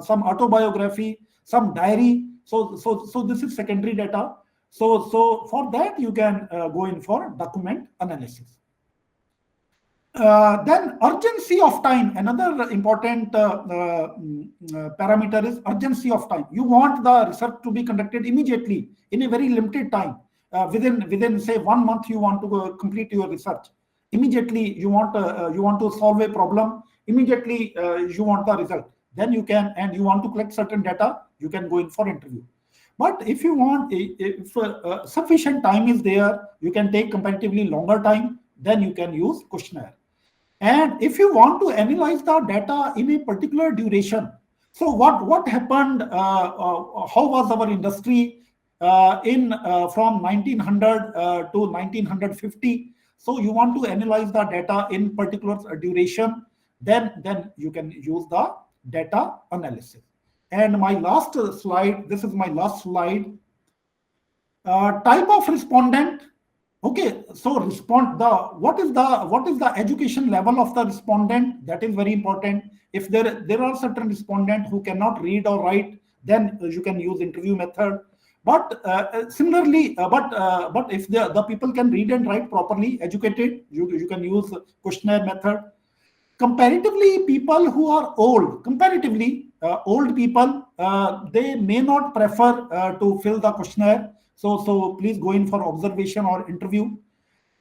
autobiography, some diary. So this is secondary data. So for that, you can go in for document analysis. Then urgency of time, another important parameter is urgency of time. You want the research to be conducted immediately in a very limited time. Within say 1 month, you want to complete your research. Immediately, you want to solve a problem. Immediately, you want the result. Then you can, and you want to collect certain data, you can go in for interview. But if you want, if sufficient time is there, you can take comparatively longer time, then you can use questionnaire. And if you want to analyze the data in a particular duration, so what happened, how was our industry from 1900 to 1950? So you want to analyze the data in particular duration, then you can use the data analysis. And my last slide, this is my last slide. Type of respondent. Okay, so what is the education level of the respondent? That is very important. If there are certain respondents who cannot read or write, then you can use interview method. But similarly, but if the people can read and write properly, educated, you can use questionnaire method. Comparatively, people who are old, comparatively old people, they may not prefer to fill the questionnaire. So please go in for observation or interview.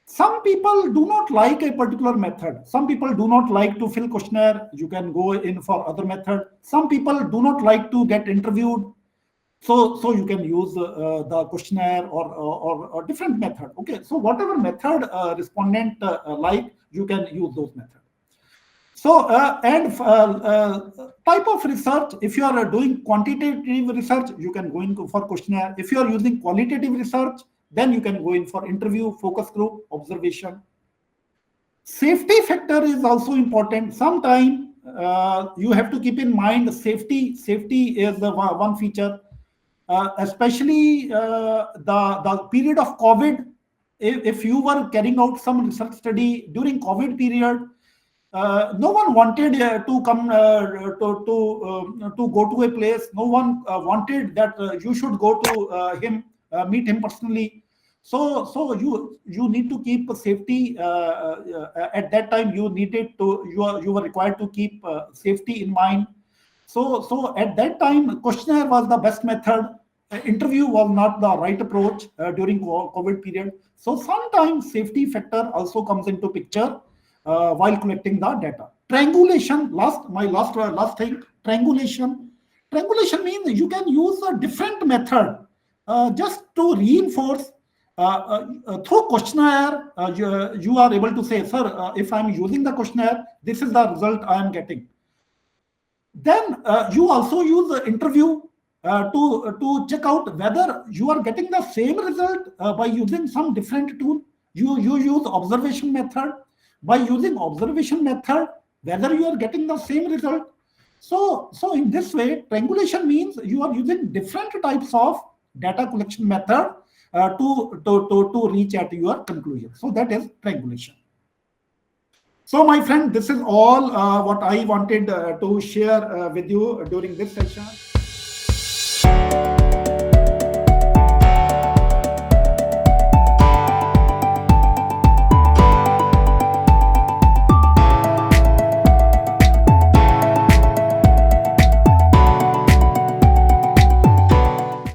Some people do not like a particular method. Some people do not like to fill questionnaire. You can go in for other method. Some people do not like to get interviewed. So you can use the questionnaire or different method. Okay, so whatever method respondent like, you can use those methods. So type of research, if you are doing quantitative research, you can go in for questionnaire. If you are using qualitative research, then you can go in for interview, focus group, observation. Safety factor is also important. Sometime you have to keep in mind safety is the one feature, especially the period of COVID. If you were carrying out some research study during COVID period, no one wanted to come to go to a place. No one wanted that you should go to him, meet him personally. So you need to keep safety at that time. You were required to keep safety in mind. So at that time, questionnaire was the best method. Interview was not the right approach during COVID period. So sometimes safety factor also comes into picture while collecting the data. Triangulation, last thing, triangulation. Triangulation means you can use a different method just to reinforce. Through questionnaire, you are able to say, sir, if I'm using the questionnaire, this is the result I am getting. Then you also use the interview to check out whether you are getting the same result by using some different tool. You use observation method. By using observation method, whether you are getting the same result. So in this way, triangulation means you are using different types of data collection method to reach at your conclusion. So that is triangulation. So my friend, this is all what I wanted to share with you during this session.